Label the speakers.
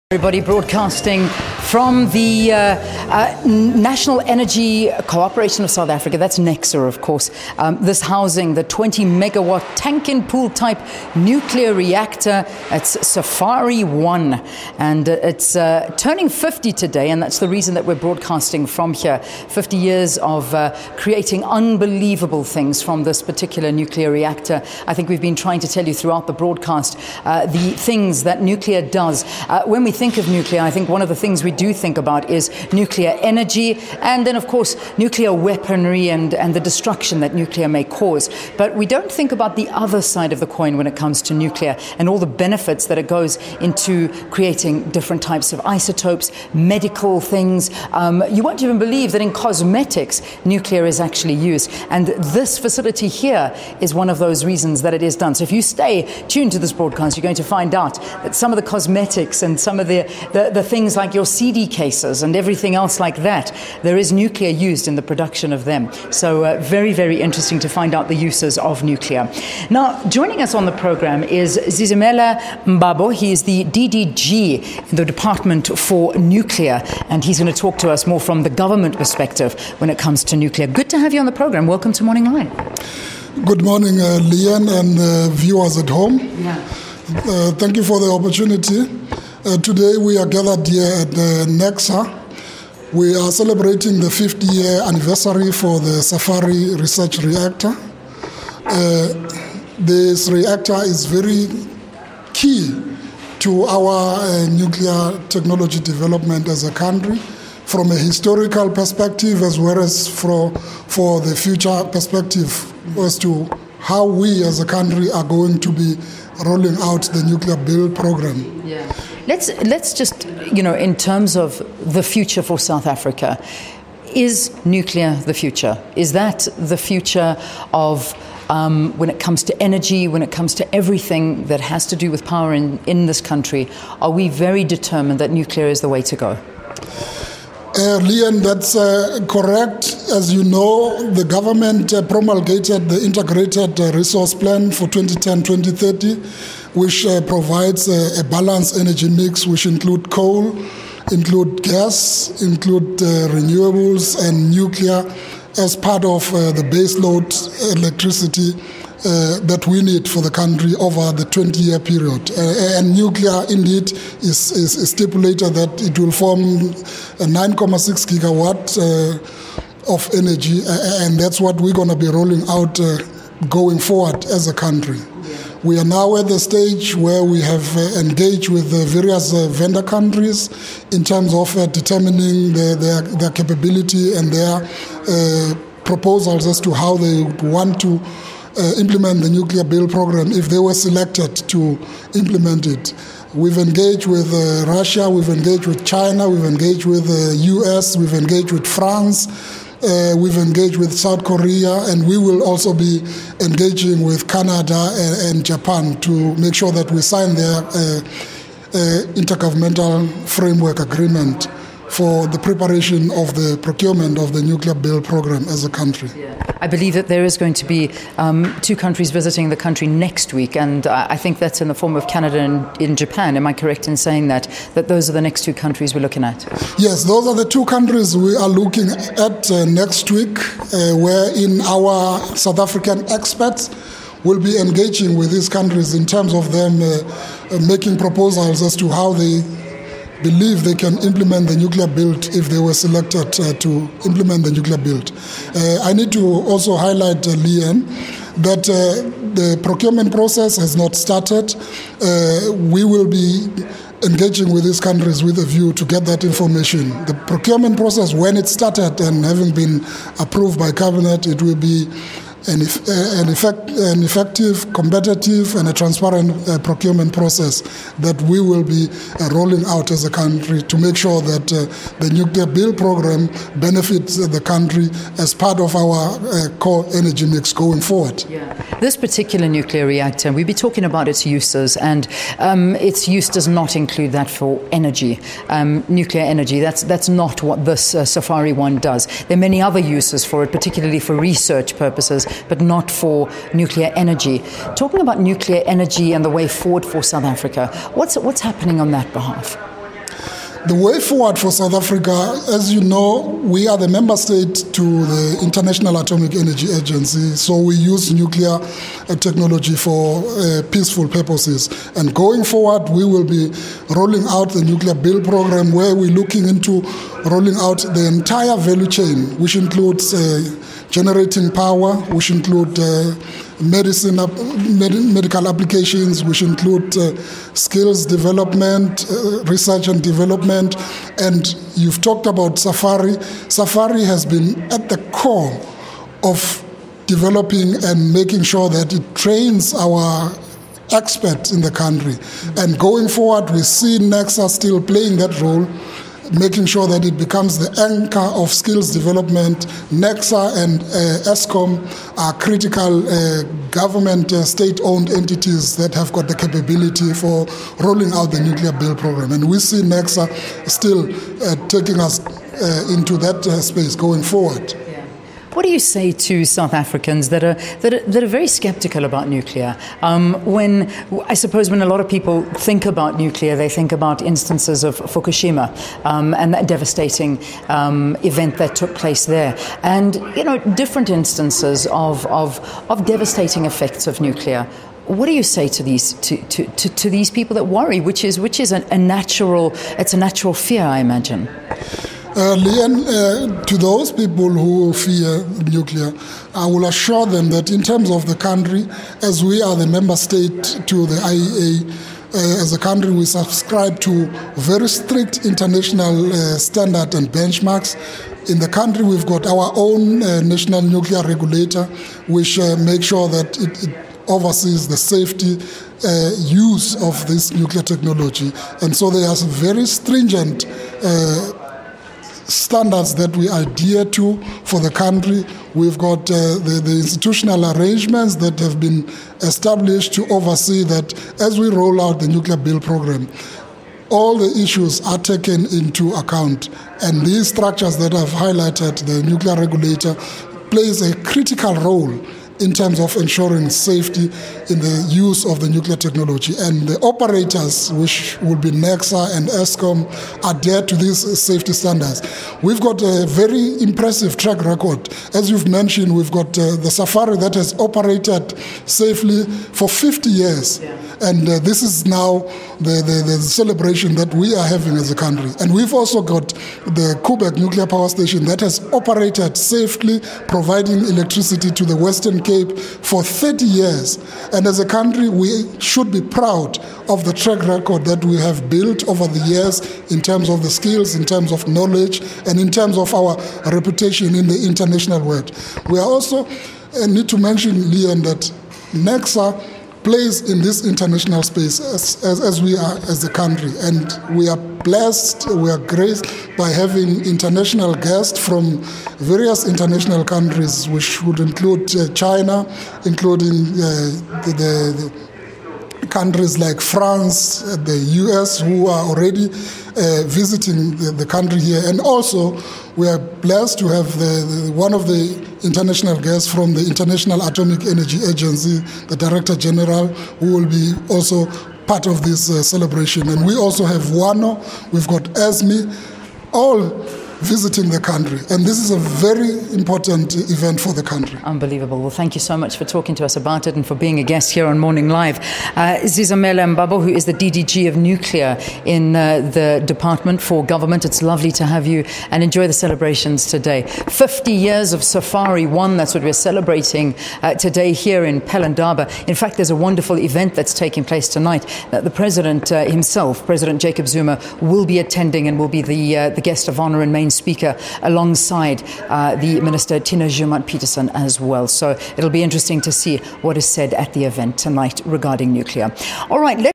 Speaker 1: Everybody, broadcasting from the National Energy Cooperation of South Africa, that's NECSA, of course. This housing the 20 megawatt tank and pool type nuclear reactor. It's SAFARI-1, and it's turning 50 today, and that's the reason that we're broadcasting from here. 50 years of creating unbelievable things from this particular nuclear reactor. I think we've been trying to tell you throughout the broadcast the things that nuclear does. When we think of nuclear, I think one of the things we do think about is nuclear energy, and then of course nuclear weaponry and the destruction that nuclear may cause. But we don't think about the other side of the coin when it comes to nuclear and all the benefits that it goes into creating different types of isotopes, medical things. You won't even believe that in cosmetics nuclear is actually used, and this facility here is one of those reasons that it is done. So if you stay tuned to this broadcast, you're going to find out that some of the cosmetics and some of the things like your CD cases and everything else like that, there is nuclear used in the production of them. So very, very interesting to find out the uses of nuclear. Now, joining us on the program is Zizimela Mbabo. He is the DDG in the Department for Nuclear, and he's going to talk to us more from the government perspective when it comes to nuclear. Good to have you on the program. Welcome to Morning Line.
Speaker 2: Good morning, Leanne and viewers at home.
Speaker 1: Yeah.
Speaker 2: Thank you for the opportunity. Today we are gathered here at NECSA. We are celebrating the 50-year anniversary for the SAFARI research reactor. This reactor is very key to our nuclear technology development as a country, from a historical perspective as well as for the future perspective as to how we as a country are going to be rolling out the nuclear build program.
Speaker 1: Yeah. Let's just, in terms of the future for South Africa, is nuclear the future? Is that the future of when it comes to energy, when it comes to everything that has to do with power in this country? Are we very determined that nuclear is the way to go?
Speaker 2: Leanne, that's correct. As you know, the government promulgated the Integrated Resource Plan for 2010-2030, which provides a balanced energy mix, which include coal, include gas, include renewables and nuclear as part of the baseload electricity that we need for the country over the 20-year period. And nuclear, indeed, is stipulated that it will form a 9.6 gigawatt of energy, and that's what we're going to be rolling out going forward as a country. We are now at the stage where we have engaged with various vendor countries in terms of determining their capability and their proposals as to how they want to implement the nuclear build program if they were selected to implement it. We've engaged with Russia, we've engaged with China, we've engaged with the US, we've engaged with France, we've engaged with South Korea, and we will also be engaging with Canada and Japan to make sure that we sign their intergovernmental framework agreement for the preparation of the procurement of the nuclear build program as a country.
Speaker 1: Yeah. I believe that there is going to be two countries visiting the country next week, and I think that's in the form of Canada and in Japan. Am I correct in saying that those are the next two countries we're looking at?
Speaker 2: Yes, those are the two countries we are looking at next week, wherein our South African experts will be engaging with these countries in terms of them making proposals as to how they believe they can implement the nuclear build if they were selected to implement the nuclear build. I need to also highlight, Leanne, that the procurement process has not started. We will be engaging with these countries with a view to get that information. The procurement process, when it started and having been approved by Cabinet, it will be an effective, competitive, and a transparent procurement process that we will be rolling out as a country to make sure that the nuclear build program benefits the country as part of our core energy mix going forward.
Speaker 1: Yeah. This particular nuclear reactor, we'll be talking about its uses, and its use does not include that for energy, nuclear energy. That's not what this SAFARI-1 does. There are many other uses for it, particularly for research purposes, but not for nuclear energy. Talking about nuclear energy and the way forward for South Africa, what's happening on that behalf?
Speaker 2: The way forward for South Africa, as you know, we are the member state to the International Atomic Energy Agency, so we use nuclear technology for peaceful purposes. And going forward, we will be rolling out the nuclear build program, where we're looking into rolling out the entire value chain, which includes generating power, which include medical applications, which include skills development, research and development. And you've talked about SAFARI. SAFARI has been at the core of developing and making sure that it trains our experts in the country. And going forward, we see NEXA still playing that role, making sure that it becomes the anchor of skills development. NEXA and ESCOM are critical government state-owned entities that have got the capability for rolling out the nuclear build program. And we see NEXA still taking us into that space going forward.
Speaker 1: What do you say to South Africans that are very skeptical about nuclear? When I suppose when a lot of people think about nuclear, they think about instances of Fukushima and that devastating event that took place there, and different instances of devastating effects of nuclear. What do you say to these to these people that worry, which is a natural fear, I imagine?
Speaker 2: Leanne, to those people who fear nuclear, I will assure them that in terms of the country, as we are the member state to the IAEA, as a country we subscribe to very strict international standard and benchmarks. In the country, we've got our own national nuclear regulator, which makes sure that it oversees the safety use of this nuclear technology. And so there are some very stringent standards that we adhere to for the country. We've got the institutional arrangements that have been established to oversee that as we roll out the nuclear build program, all the issues are taken into account. And these structures that I've highlighted, the nuclear regulator, plays a critical role in terms of ensuring safety in the use of the nuclear technology. And the operators, which will be NEXA and ESCOM, adhere to these safety standards. We've got a very impressive track record. As you've mentioned, we've got the SAFARI that has operated safely for 50 years. Yeah. And this is now the celebration that we are having as a country. And we've also got the Koeberg Nuclear Power Station that has operated safely, providing electricity to the Western Cape for 30 years. And as a country, we should be proud of the track record that we have built over the years in terms of the skills, in terms of knowledge, and in terms of our reputation in the international world. We are also need to mention, Leon, that NEXA plays in this international space as we are as a country. And we are blessed, we are graced by having international guests from various international countries, which would include China, including the countries like France, the US, who are already visiting the country here. And also, we are blessed to have one of the international guests from the International Atomic Energy Agency, the Director General, who will be also part of this celebration. And we also have WANO, we've got ESME, all visiting the country. And this is a very important event for the country.
Speaker 1: Unbelievable. Well, thank you so much for talking to us about it and for being a guest here on Morning Live. Zizamela Mbabo, who is the DDG of Nuclear in the Department for Government. It's lovely to have you and enjoy the celebrations today. 50 years of SAFARI-1, that's what we're celebrating today here in Pelindaba. In fact, there's a wonderful event that's taking place tonight that the President himself, President Jacob Zuma, will be attending and will be the guest of honor and main speaker alongside the Minister Tina Joemat-Pettersson as well. So it'll be interesting to see what is said at the event tonight regarding nuclear. All right.